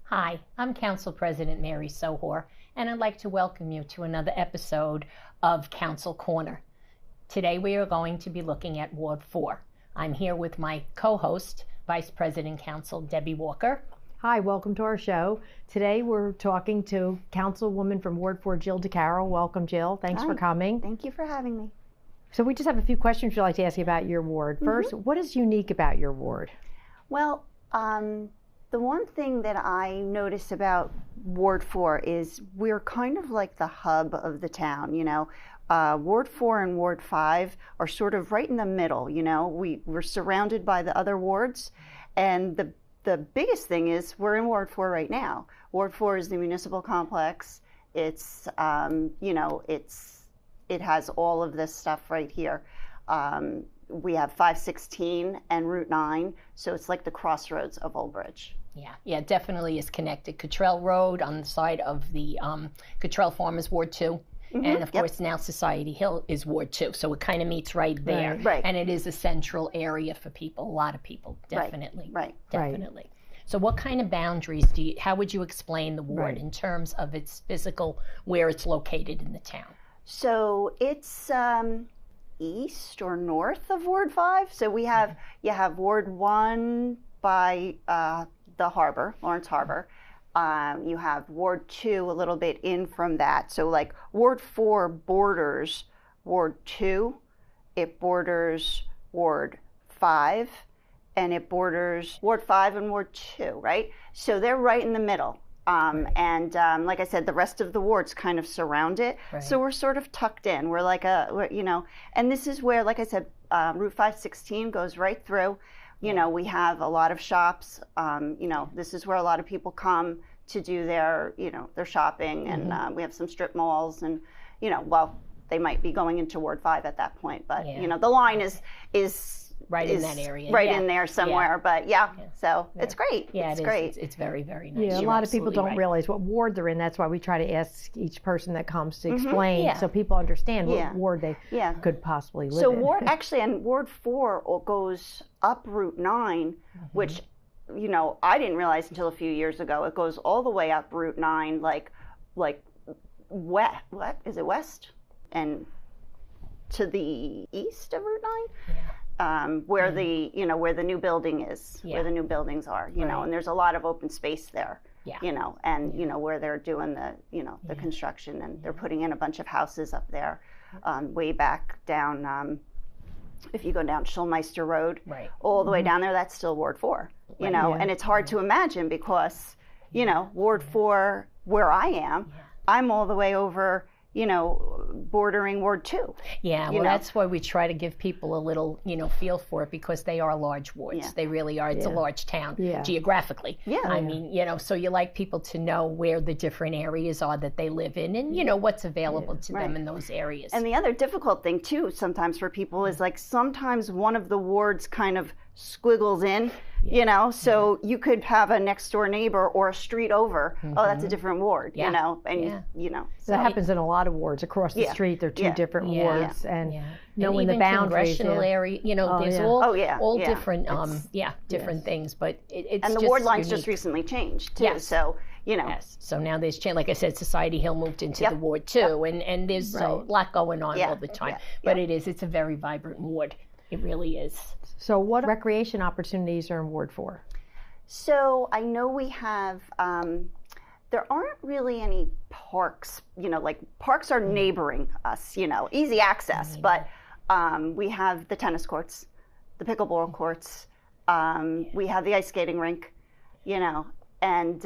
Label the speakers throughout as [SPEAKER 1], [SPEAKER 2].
[SPEAKER 1] Hi, I'm Council President Mary Sohor, and I'd like to welcome you to another episode of Council Corner. Today we are going to be looking at Ward 4. I'm here with my co-host, Vice President Council Debbie Walker.
[SPEAKER 2] Hi, welcome to our show. Today we're talking to Councilwoman from Ward 4, Jill DeCaro. Welcome, Jill. Thanks for coming.
[SPEAKER 3] Thank you for having me.
[SPEAKER 2] So we just have a few questions we'd like to ask you about your ward. First, what is unique about your ward?
[SPEAKER 3] Well, the one thing that I notice about Ward 4 is we're kind of like the hub of the town, you know. Ward 4 and Ward 5 are sort of right in the middle, you know. We're surrounded by the other wards, and the biggest thing is we're in Ward 4 right now. Ward 4 is the municipal complex. It's, it has all of this stuff right here. We have 516 and Route 9, so it's like the crossroads of Old Bridge.
[SPEAKER 1] Yeah, definitely is connected. Cottrell Road on the side of the Cottrell Farmers Ward 2. And of course now Society Hill is Ward 2, so it kind of meets right there.
[SPEAKER 3] Right.
[SPEAKER 1] And it is a central area for people, a lot of people, definitely.
[SPEAKER 3] Right.
[SPEAKER 1] Definitely. So what kind of boundaries how would you explain the ward in terms of its physical, where it's located in the town?
[SPEAKER 3] So it's east or north of Ward 5. So you have Ward 1 by the harbor, Lawrence Harbor. You have Ward 2 a little bit in from that. So like Ward 4 borders Ward 2, it borders Ward 5, and it borders Ward 5 and Ward 2, right? So they're right in the middle. And like I said, the rest of the wards kind of surround it. Right. So we're sort of tucked in. We're like and this is where, like I said, Route 516 goes right through. You know, we have a lot of shops. This is where a lot of people come to do their shopping, and we have some strip malls, and they might be going into Ward 5 at that point, but the line is
[SPEAKER 1] right in that area,
[SPEAKER 3] right in there somewhere. But so it's great.
[SPEAKER 1] Yeah,
[SPEAKER 3] it's great.
[SPEAKER 1] It's very, very nice.
[SPEAKER 2] Yeah, a lot of people don't realize what ward they're in. That's why we try to ask each person that comes to explain, so people understand what ward they could possibly live in.
[SPEAKER 3] So Ward and Ward 4 goes up Route 9, which I didn't realize until a few years ago. It goes all the way up Route 9, like west. What is it, west and to the east of Route 9? Where the new building is, where the new buildings are, and there's a lot of open space there, where they're doing the construction, and they're putting in a bunch of houses up there, way back down, if you go down Schulmeister Road, all the way down there, that's still Ward 4, and it's hard to imagine because, Ward 4, where I am, I'm all the way over, bordering Ward 2.
[SPEAKER 1] Yeah, well, that's why we try to give people a little, feel for it, because they are large wards. Yeah. They really are. It's a large town geographically. Yeah. I mean, so you like people to know where the different areas are that they live in, and, what's available to them in those areas.
[SPEAKER 3] And the other difficult thing, too, sometimes for people is, like, sometimes one of the wards kind of squiggles in, so you could have a next door neighbor or a street over. Oh, that's a different ward, So
[SPEAKER 2] that happens in a lot of wards across the street. They're two different wards, and knowing the boundaries.
[SPEAKER 1] Congressional area, there's all different, different things. But it's
[SPEAKER 3] and the ward lines just recently changed too.
[SPEAKER 1] Yes.
[SPEAKER 3] So
[SPEAKER 1] so now there's change. Like I said, Society Hill moved into the ward too, and there's a lot going on all the time. But it's a very vibrant ward. It really is.
[SPEAKER 2] So what recreation opportunities are in Ward 4?
[SPEAKER 3] So I know we have, there aren't really any parks, like parks are neighboring us, easy access, but we have the tennis courts, the pickleball courts, we have the ice skating rink, and,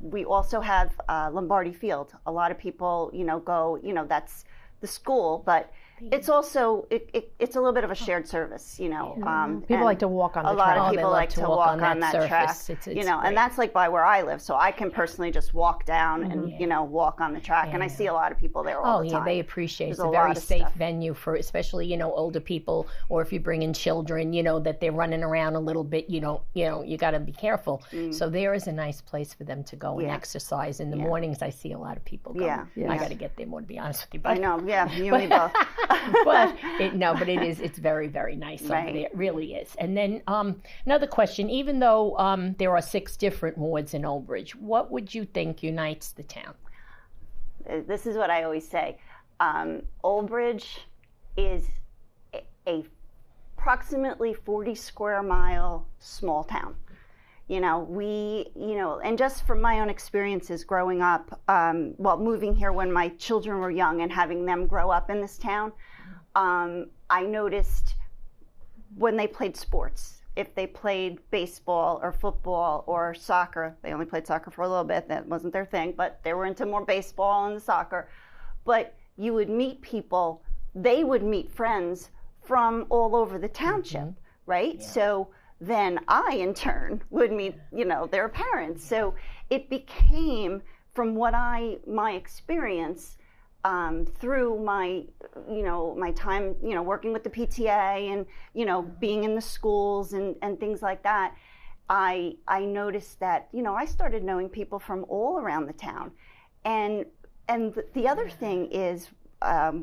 [SPEAKER 3] we also have Lombardi Field. A lot of people, go, that's the school, but it's also it's a little bit of a shared service,
[SPEAKER 2] people like to walk on the track.
[SPEAKER 3] A lot of people like to walk on that track,
[SPEAKER 1] it's
[SPEAKER 3] and that's like by where I live, so I can personally just walk down and walk on the track, and I see a lot of people there all the time.
[SPEAKER 1] They appreciate it's a very safe venue for especially older people, or if you bring in children, that they're running around a little bit, you got to be careful. So there is a nice place for them to go and exercise in the mornings. I see a lot of people going. I got to get there more, to be honest with you. But
[SPEAKER 3] I know, you and me both.
[SPEAKER 1] but it's very, very nice over there. It really is. And then another question, even though there are 6 different wards in Old Bridge, what would you think unites the town?
[SPEAKER 3] This is what I always say. Old Bridge is a approximately 40 square mile small town. And just from my own experiences growing up, moving here when my children were young and having them grow up in this town, I noticed when they played sports, if they played baseball or football or soccer, they only played soccer for a little bit, that wasn't their thing, but they were into more baseball and soccer. But you would meet people, they would meet friends from all over the township, right? Yeah. So then I, in turn, would meet, their parents. So it became, from my experience, through my time, working with the PTA and, being in the schools and things like that, I noticed that, I started knowing people from all around the town. And the other thing is,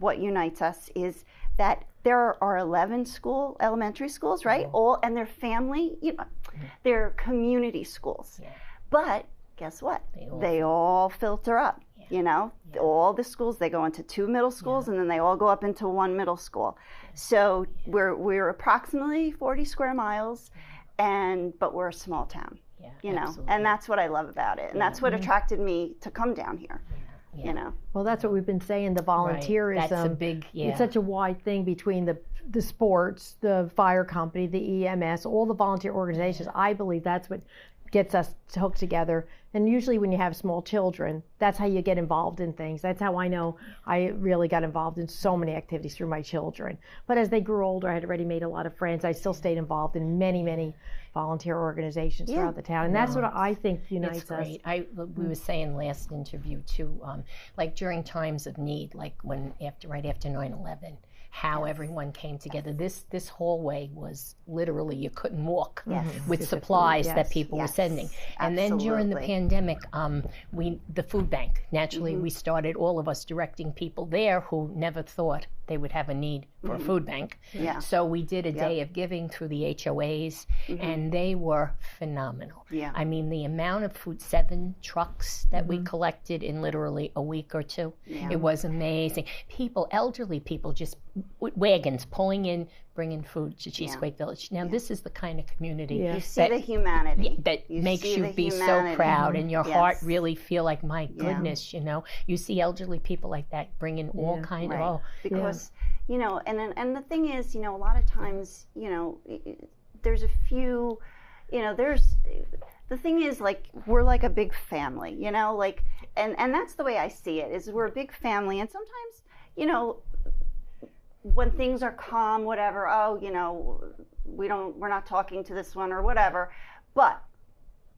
[SPEAKER 3] what unites us is that there are 11 elementary schools, right? All, and they're family, they're community schools. Yeah. But guess what? They all filter up, all the schools, they go into 2 middle schools and then they all go up into 1 middle school. So we're approximately 40 square miles, but we're a small town, and that's what I love about it. And that's what attracted me to come down here. Yeah.
[SPEAKER 2] Well, that's what we've been saying, the volunteerism.
[SPEAKER 1] Right. That's a big,
[SPEAKER 2] It's such a wide thing between the sports, the fire company, the EMS, all the volunteer organizations. I believe that's what gets us hooked together. And usually when you have small children, that's how you get involved in things. That's how I know I really got involved in so many activities through my children. But as they grew older, I had already made a lot of friends. I still stayed involved in many, many volunteer organizers throughout the town. And that's what I think unites us.
[SPEAKER 1] It's great. We were saying last interview too, like during times of need, like right after 9/11, how everyone came together. This hallway was literally, you couldn't walk with supplies that people were sending. And then during the pandemic, the food bank, naturally we started, all of us, directing people there who never thought they would have a need for a food bank. Yeah. So we did a day of giving through the HOAs, and they were phenomenal. Yeah. I mean, the amount of food, 7 trucks that we collected in literally a week or 2, it was amazing. Elderly people, just wagons pulling in, bringing food to Cheesequake Village. Now, this is the kind of community
[SPEAKER 3] you see the humanity
[SPEAKER 1] that makes you be so proud, and your heart really feel like, my goodness, you see elderly people like that bringing all kind of
[SPEAKER 3] because and the thing is, a lot of times, there's a few, the thing is, like, we're like a big family, like, and that's the way I see it, is we're a big family, and sometimes, when things are calm, whatever, we're not talking to this one or whatever, but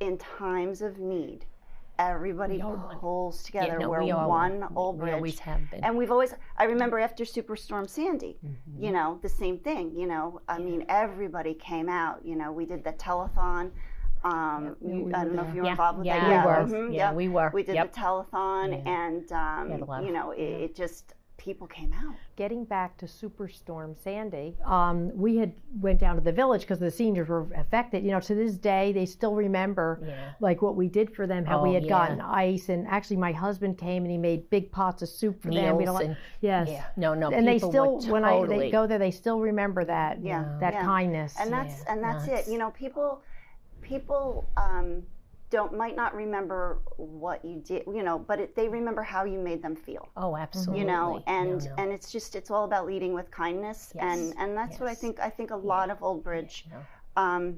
[SPEAKER 3] in times of need, everybody pulls together. We're one Old Bridge.
[SPEAKER 1] We always have been.
[SPEAKER 3] And I remember after Superstorm Sandy, the same thing, I mean, everybody came out, we did the telethon. I don't know if you were involved with that.
[SPEAKER 1] We were.
[SPEAKER 3] We did the telethon, and, it just, people came out.
[SPEAKER 2] Getting back to Superstorm Sandy, we had went down to the village because the seniors were affected. To this day, they still remember like what we did for them, how we had gotten ice, and actually my husband came and he made big pots of soup for them. And they still, when they go there, they still remember that kindness.
[SPEAKER 3] And that's it. People might not remember what you did, but they remember how you made them feel.
[SPEAKER 1] Oh, absolutely.
[SPEAKER 3] And it's all about leading with kindness, and that's what I think a lot of Old Bridge,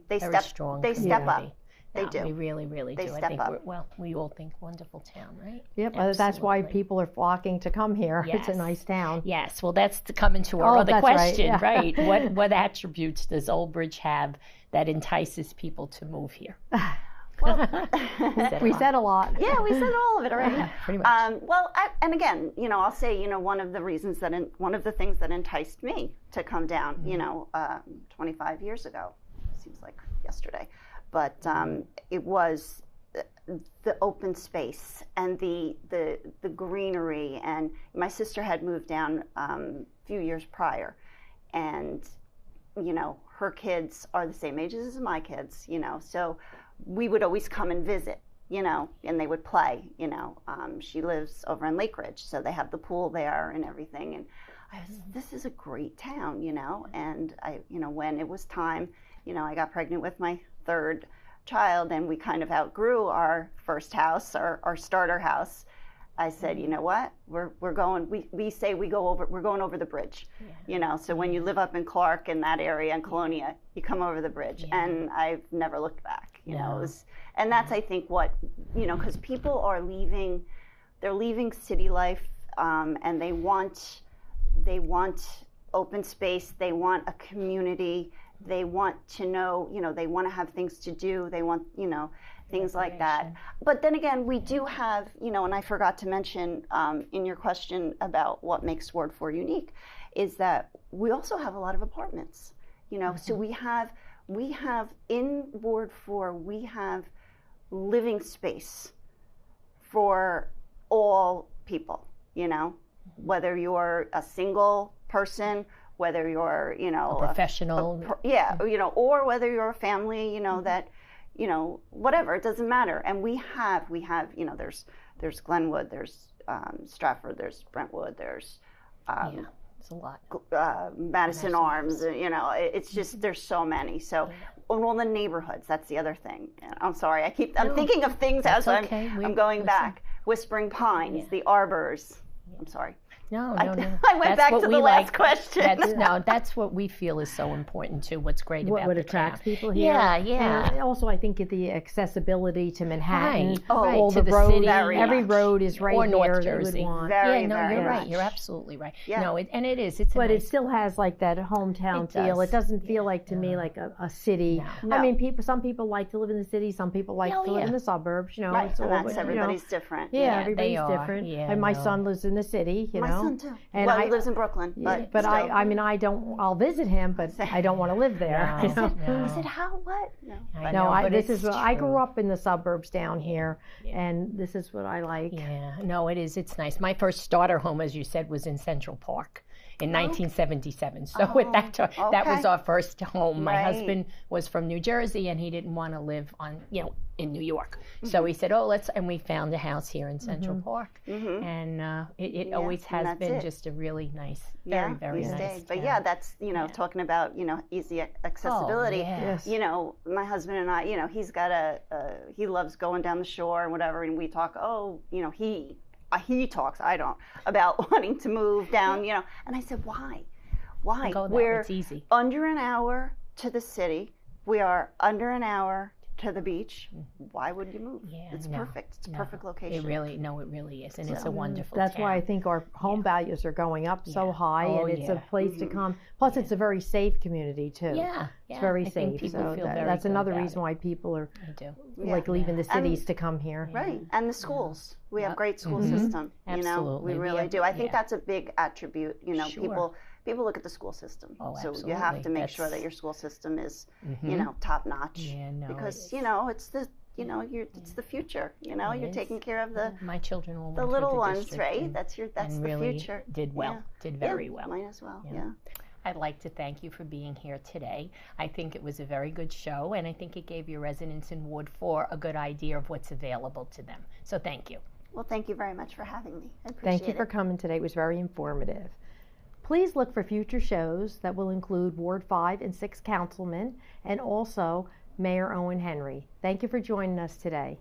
[SPEAKER 3] they step up. They do.
[SPEAKER 1] They really, really do.
[SPEAKER 3] Step up.
[SPEAKER 1] We all think wonderful town, right?
[SPEAKER 2] Yep. That's why people are flocking to come here. Yes. It's a nice town.
[SPEAKER 1] Yes. Well, that's to come into our other question, right? What attributes does Old Bridge have that entices people to move here?
[SPEAKER 3] Well,
[SPEAKER 2] we said a lot.
[SPEAKER 3] Yeah, we said all of it already.
[SPEAKER 1] Pretty much.
[SPEAKER 3] And again, I'll say, one of the things that enticed me to come down, 25 years ago, seems like yesterday, but it was the open space and the greenery. And my sister had moved down few years prior. And, you know, her kids are the same age as my kids, you know, so we would always come and visit, you know, and they would play, you know. She lives over in Lake Ridge, so they have the pool there and everything. And I was, this is a great town, you know. And I, you know, when it was time, you know, I got pregnant with my third child and we kind of outgrew our first house, our starter house. I said, you know what, we're going, we say we're going over the bridge, you know, so when you live up in Clark in that area in Colonia, you come over the bridge, and I've never looked back, you know, it was, and that's, I think, what, you know, because people are leaving, they're leaving city life, and they want open space, they want a community, they want to know, you know, they want to have things to do, they want, you know, things like that. But then again, we do have, you know, and I forgot to mention in your question about what makes Ward 4 unique, is that we also have a lot of apartments, you know, so we have in Ward 4, we have living space for all people, you know, whether you're a single person, whether you're, you know,
[SPEAKER 1] a professional,
[SPEAKER 3] you know, or whether you're a family, you know, that, you know, whatever, it doesn't matter. And we have, you know, there's Glenwood, there's Stratford, there's Brentwood, there's
[SPEAKER 1] it's a lot.
[SPEAKER 3] Madison Arms, you know, it's just, there's so many. So, all the neighborhoods, that's the other thing. I'm sorry, I'm thinking of things as I'm going back. Whispering Pines, the Arbors. I'm sorry.
[SPEAKER 1] No.
[SPEAKER 3] I went back to the last question.
[SPEAKER 1] That's what we feel is so important too. What's great about
[SPEAKER 2] what
[SPEAKER 1] the
[SPEAKER 2] attracts
[SPEAKER 1] town.
[SPEAKER 2] people here.
[SPEAKER 1] Yeah.
[SPEAKER 2] And also, I think the accessibility to Manhattan.
[SPEAKER 1] Right.
[SPEAKER 2] All
[SPEAKER 1] to
[SPEAKER 2] the
[SPEAKER 1] the
[SPEAKER 2] roads,
[SPEAKER 1] city.
[SPEAKER 2] Every road is right
[SPEAKER 1] or
[SPEAKER 2] here.
[SPEAKER 1] North Jersey.
[SPEAKER 3] Very
[SPEAKER 1] you're right.
[SPEAKER 3] much.
[SPEAKER 1] You're absolutely right.
[SPEAKER 3] Yeah.
[SPEAKER 1] No, and it is. It's
[SPEAKER 2] but
[SPEAKER 1] nice,
[SPEAKER 2] it still has like that hometown feel.
[SPEAKER 1] does.
[SPEAKER 2] It doesn't feel like to me like a city.
[SPEAKER 3] No.
[SPEAKER 2] I mean, some people like to live in the city. Some people like to live in the suburbs. You know,
[SPEAKER 3] Right,
[SPEAKER 2] it's
[SPEAKER 3] and
[SPEAKER 2] all,
[SPEAKER 3] that's everybody's different.
[SPEAKER 2] Yeah, everybody's
[SPEAKER 1] they are.
[SPEAKER 2] different.
[SPEAKER 1] Yeah,
[SPEAKER 2] and my son lives in the city. You
[SPEAKER 3] My
[SPEAKER 2] know,
[SPEAKER 3] son too.
[SPEAKER 2] And
[SPEAKER 3] Well, he lives in Brooklyn, but
[SPEAKER 2] but
[SPEAKER 3] still.
[SPEAKER 2] I mean, I'll visit him, but I don't want to live there.
[SPEAKER 1] No.
[SPEAKER 2] You know?
[SPEAKER 3] I said, how, what? No.
[SPEAKER 2] I grew up in the suburbs down here, and this is what I like.
[SPEAKER 1] Yeah, no, it is. It's nice. My first starter home, as you said, was in Central Park in 1977. So at that time, that was our first home. My husband was from New Jersey, and he didn't want to live in New York. So he said, and we found a house here in Central Park. And it always has been just a really nice, very, very nice
[SPEAKER 3] But
[SPEAKER 1] town.
[SPEAKER 3] that's, you know, talking about, you know, easy accessibility. You know, my husband and I, you know, he's got he loves going down the shore and whatever, and we talk, you know, he talks, I don't, about wanting to move down, you know. And I said, why? We're
[SPEAKER 1] it's easy.
[SPEAKER 3] Under an hour to the city. We are under an hour to the beach. Why would you move? It's perfect. It's a perfect location.
[SPEAKER 1] It really is, and it's a wonderful
[SPEAKER 2] That's
[SPEAKER 1] town.
[SPEAKER 2] why I think our home values are going up so high, and it's a place to come. Plus, it's a very safe community too. It's very safe. So that's another reason why people are like leaving the cities to come here.
[SPEAKER 3] Right, and the schools. We have great school system. You know, we really do. I think that's a big attribute. You know, people look at the school system. So you have to make sure that your school system is, you know, top notch. Because you know it's the it's the future. You know, you're taking care of
[SPEAKER 1] my children will
[SPEAKER 3] the little ones, right? That's the
[SPEAKER 1] really
[SPEAKER 3] future.
[SPEAKER 1] Did well. Did very well.
[SPEAKER 3] Mine as well. Yeah.
[SPEAKER 1] I'd like to thank you for being here today. I think it was a very good show, and I think it gave your residents in Ward 4 a good idea of what's available to them. So thank you.
[SPEAKER 3] Well, thank you very much for having me. I appreciate it.
[SPEAKER 2] Thank you for coming today. It was very informative. Please look for future shows that will include Ward 5 and 6 councilmen and also Mayor Owen Henry. Thank you for joining us today.